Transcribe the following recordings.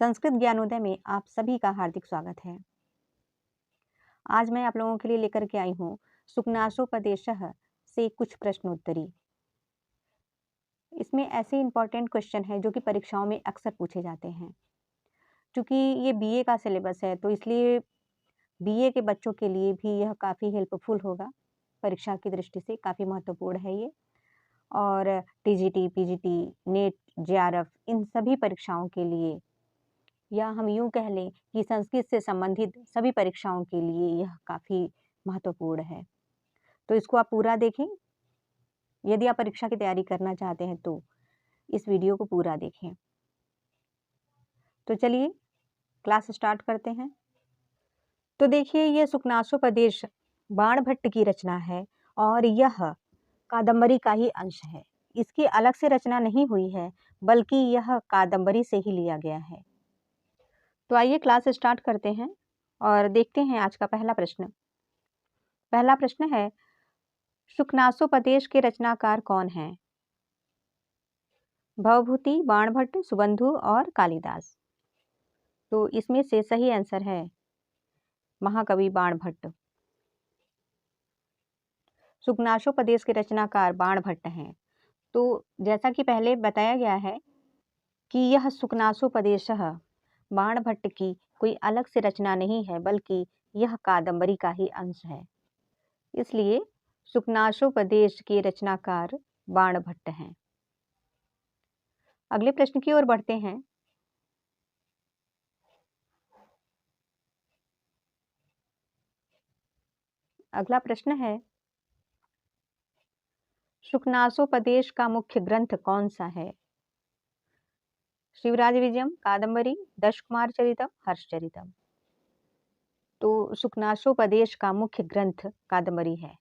संस्कृत ज्ञानोदय में आप सभी का हार्दिक स्वागत है। आज मैं आप लोगों के लिए लेकर के आई हूँ सुखनासोपदेशः से कुछ प्रश्नोत्तरी। इसमें ऐसे इंपॉर्टेंट क्वेश्चन है जो कि परीक्षाओं में अक्सर पूछे जाते हैं। क्योंकि ये बीए का सिलेबस है तो इसलिए बीए के बच्चों के लिए भी यह काफ़ी हेल्पफुल होगा। परीक्षा की दृष्टि से काफ़ी महत्वपूर्ण है ये। और टीजीटी, पीजीटी, नेट, जेआरएफ इन सभी परीक्षाओं के लिए, या हम यूँ कह लें कि संस्कृत से संबंधित सभी परीक्षाओं के लिए यह काफ़ी महत्वपूर्ण है। तो इसको आप पूरा देखें। यदि आप परीक्षा की तैयारी करना चाहते हैं तो इस वीडियो को पूरा देखें। तो चलिए क्लास स्टार्ट करते हैं। तो देखिए, यह सुखनासोपदेश बाणभट्ट की रचना है और यह कादम्बरी का ही अंश है। इसकी अलग से रचना नहीं हुई है, बल्कि यह कादम्बरी से ही लिया गया है। तो आइए क्लास स्टार्ट करते हैं और देखते हैं आज का पहला प्रश्न। पहला प्रश्न है, सुखनासोपदेश के रचनाकार कौन हैं? भवभूति, बाणभट्ट, सुबंधु और कालिदास। तो इसमें से सही आंसर है महाकवि बाणभट्ट। सुखनासोपदेश के रचनाकार बाणभट्ट हैं। तो जैसा कि पहले बताया गया है कि यह सुखनासोपदेशः बाणभट्ट की कोई अलग से रचना नहीं है, बल्कि यह कादम्बरी का ही अंश है। इसलिए सुखनासोपदेश के रचनाकार बाणभट्ट हैं। अगले प्रश्न की ओर बढ़ते हैं। अगला प्रश्न है, सुखनासोपदेश का मुख्य ग्रंथ कौन सा है? शिवराज विजयम, कादम्बरी, दशकुमार चरितम, हर्षचरितम। तो सुखनासोपदेश का मुख्य ग्रंथ कादम्बरी है।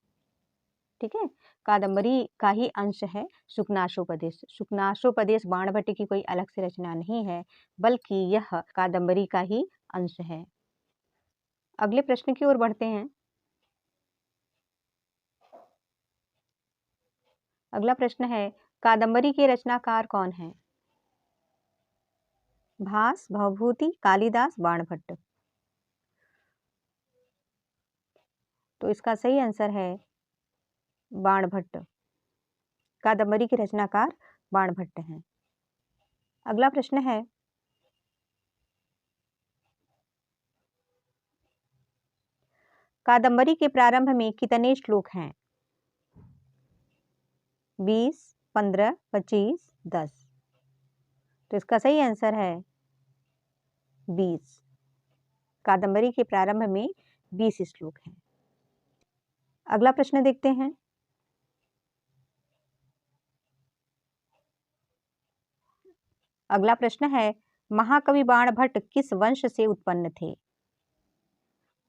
ठीक है, कादम्बरी का ही अंश है सुखनासोपदेश। सुखनासोपदेश बाणभट्ट की कोई अलग से रचना नहीं है, बल्कि यह कादम्बरी का ही अंश है। अगले प्रश्न की ओर बढ़ते हैं। अगला प्रश्न है, कादम्बरी के रचनाकार कौन हैं? भास, भवभूति, कालिदास, बाणभट्ट। तो इसका सही आंसर है बाणभट्ट। कादम्बरी के रचनाकार बाणभट्ट हैं। अगला प्रश्न है, कादम्बरी के प्रारंभ में कितने श्लोक हैं? 20, 15, 25, 10। तो इसका सही आंसर है 20। कादम्बरी के प्रारंभ में 20 श्लोक हैं। अगला प्रश्न देखते हैं। अगला प्रश्न है, महाकवि बाणभट्ट किस वंश से उत्पन्न थे?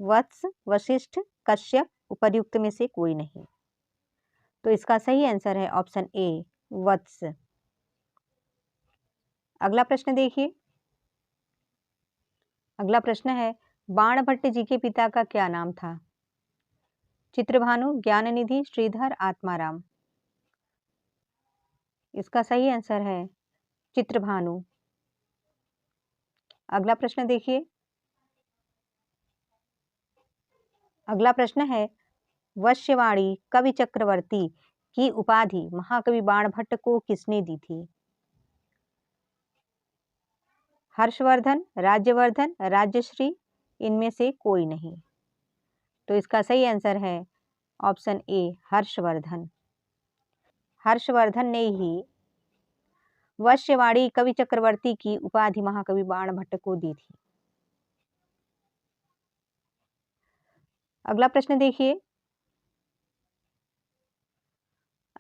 वत्स, वशिष्ठ, कश्यप, उपर्युक्त में से कोई नहीं। तो इसका सही आंसर है ऑप्शन ए, वत्स। अगला प्रश्न देखिए। अगला प्रश्न है, बाणभट्ट जी के पिता का क्या नाम था? चित्रभानु, ज्ञाननिधि, श्रीधर, आत्माराम। इसका सही आंसर है चित्रभानु। अगला प्रश्न देखिए। अगला प्रश्न है, वश्यवाणी कवि चक्रवर्ती की उपाधि महाकवि बाणभट्ट को किसने दी थी? हर्षवर्धन, राज्यवर्धन, राज्यश्री, इनमें से कोई नहीं। तो इसका सही आंसर है ऑप्शन ए, हर्षवर्धन। हर्षवर्धन ने ही वश्यवाणी कवि चक्रवर्ती की उपाधि महाकवि बाणभट्ट को दी थी। अगला प्रश्न देखिए।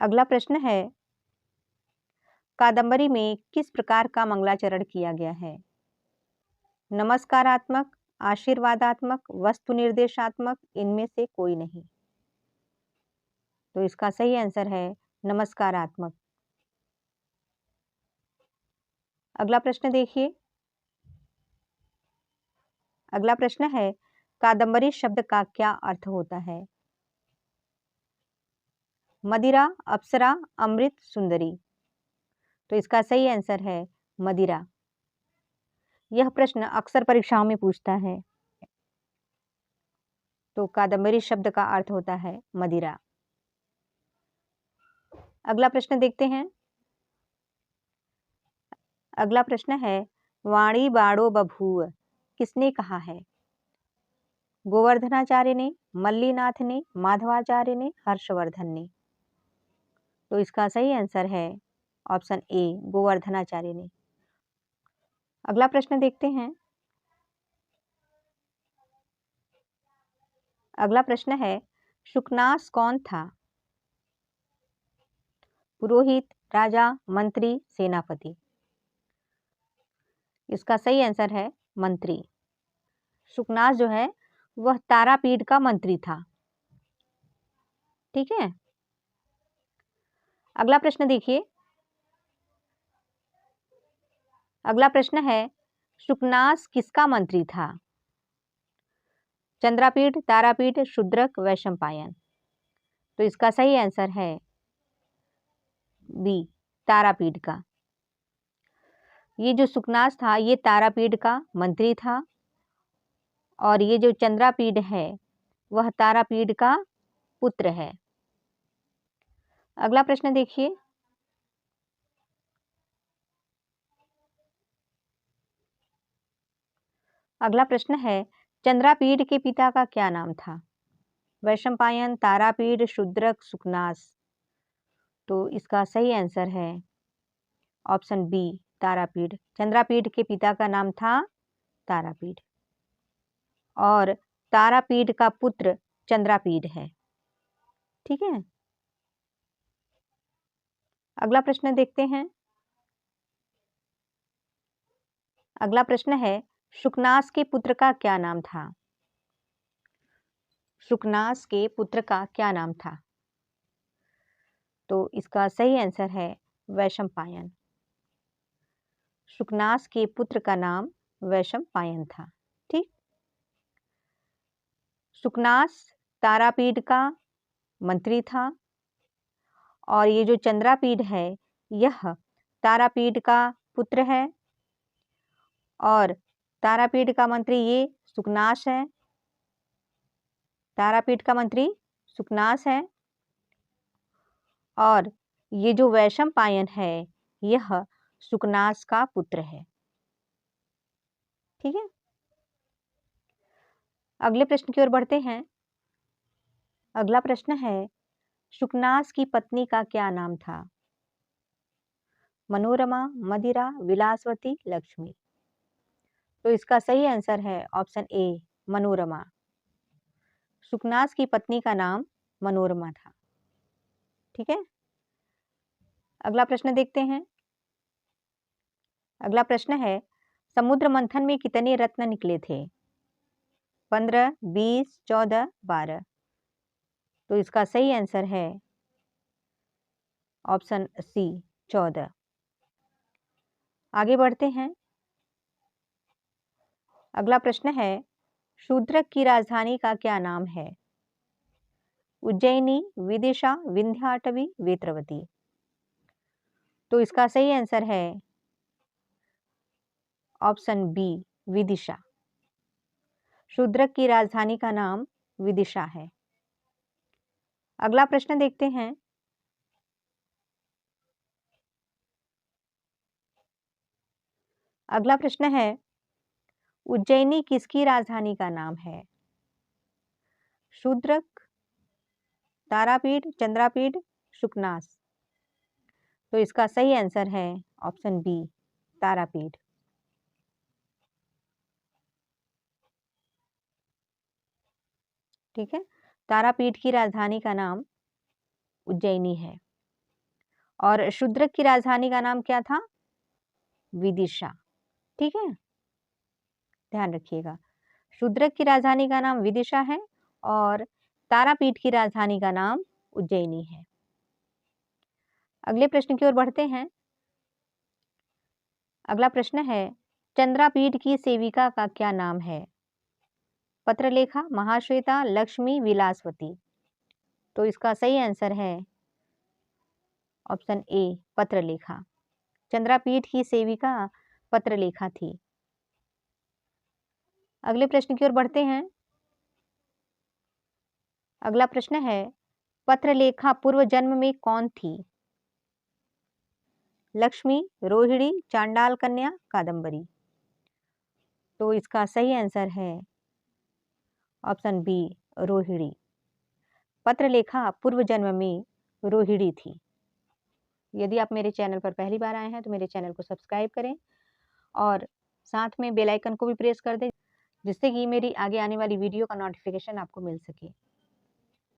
अगला प्रश्न है, कादम्बरी में किस प्रकार का मंगलाचरण किया गया है? नमस्कारात्मक, आशीर्वादात्मक, वस्तु निर्देशात्मक, इनमें से कोई नहीं। तो इसका सही आंसर है नमस्कारात्मक। अगला प्रश्न देखिए। अगला प्रश्न है, कादम्बरी शब्द का क्या अर्थ होता है? मदिरा, अप्सरा, अमृत, सुंदरी। तो इसका सही आंसर है मदिरा। यह प्रश्न अक्सर परीक्षाओं में पूछता है। तो कादम्बरी शब्द का अर्थ होता है मदिरा। अगला प्रश्न देखते हैं। अगला प्रश्न है, वाणी बाड़ो बभूव किसने कहा है? गोवर्धनाचार्य ने, मल्लीनाथ ने, माधवाचार्य ने, हर्षवर्धन ने। तो इसका सही आंसर है ऑप्शन ए, गोवर्धनाचार्य ने। अगला प्रश्न देखते हैं। अगला प्रश्न है, शुकनास कौन था? पुरोहित, राजा, मंत्री, सेनापति। इसका सही आंसर है मंत्री। शुकनास जो है वह तारापीठ का मंत्री था। ठीक है। अगला प्रश्न देखिए। अगला प्रश्न है, शुकनास किसका मंत्री था? चंद्रापीठ, तारापीठ, शूद्रक, वैशंपायन। तो इसका सही आंसर है बी, तारापीठ का। ये जो शुकनास था ये तारापीठ का मंत्री था और ये जो चंद्रापीठ है वह तारापीठ का पुत्र है। अगला प्रश्न देखिए। अगला प्रश्न है, चंद्रापीठ के पिता का क्या नाम था? वैशंपायन, तारापीठ, शूद्रक, शुकनास। तो इसका सही आंसर है ऑप्शन बी, तारापीठ। चंद्रापीठ के पिता का नाम था तारापीठ और तारापीठ का पुत्र चंद्रापीठ है। ठीक है। अगला प्रश्न देखते हैं। अगला प्रश्न है, शुकनास के पुत्र का क्या नाम था? शुकनास के पुत्र का क्या नाम था? तो इसका सही आंसर है वैशंपायन। शुकनास के पुत्र का नाम वैशंपायन था। ठीक। शुकनास तारापीठ का मंत्री था और ये जो चंद्रापीठ है यह तारापीठ का पुत्र है और तारापीठ का मंत्री ये शुकनास है। तारापीठ का मंत्री शुकनास है और ये जो वैशंपायन है यह शुकनास का पुत्र है। ठीक है। अगले प्रश्न की ओर बढ़ते हैं। अगला प्रश्न है, शुकनास की पत्नी का क्या नाम था? मनोरमा, मदिरा, विलासवती, लक्ष्मी। तो इसका सही आंसर है ऑप्शन ए, मनोरमा। शुकनास की पत्नी का नाम मनोरमा था। ठीक है। अगला प्रश्न देखते हैं। अगला प्रश्न है, समुद्र मंथन में कितने रत्न निकले थे? 15, 20, 14, 12। तो इसका सही आंसर है ऑप्शन सी, 14। आगे बढ़ते हैं। अगला प्रश्न है, शूद्रक की राजधानी का क्या नाम है? उज्जैनी, विदिशा, विंध्याटवी, वेत्रवती। तो इसका सही आंसर है ऑप्शन बी, विदिशा। शूद्रक की राजधानी का नाम विदिशा है। अगला प्रश्न देखते हैं। अगला प्रश्न है, उज्जैनी किसकी राजधानी का नाम है? शूद्रक, तारापीठ, चंद्रापीठ, शुकनास। तो इसका सही आंसर है ऑप्शन बी, तारापीठ। ठीक है। तारापीठ की राजधानी का नाम उज्जैनी है और शूद्रक की राजधानी का नाम क्या था? विदिशा। ठीक है। ध्यान रखिएगा, शूद्रक की राजधानी का नाम विदिशा है और तारापीठ की राजधानी का नाम उज्जैनी है। अगले प्रश्न की ओर बढ़ते हैं। अगला प्रश्न है, चंद्रापीठ की सेविका का क्या नाम है? पत्रलेखा, महाश्वेता, लक्ष्मी, विलासवती। तो इसका सही आंसर है ऑप्शन ए, पत्रलेखा। चंद्रापीठ की सेविका पत्रलेखा थी। अगले प्रश्न की ओर बढ़ते हैं। अगला प्रश्न है, पत्रलेखा पूर्व जन्म में कौन थी? लक्ष्मी, रोहिणी, चांडाल कन्या, कादम्बरी। तो इसका सही आंसर है ऑप्शन बी, रोहिणी। पत्रलेखा पूर्व जन्म में रोहिणी थी। यदि आप मेरे चैनल पर पहली बार आए हैं तो मेरे चैनल को सब्सक्राइब करें और साथ में बेल आइकन को भी प्रेस कर दें, जिससे कि मेरी आगे आने वाली वीडियो का नोटिफिकेशन आपको मिल सके।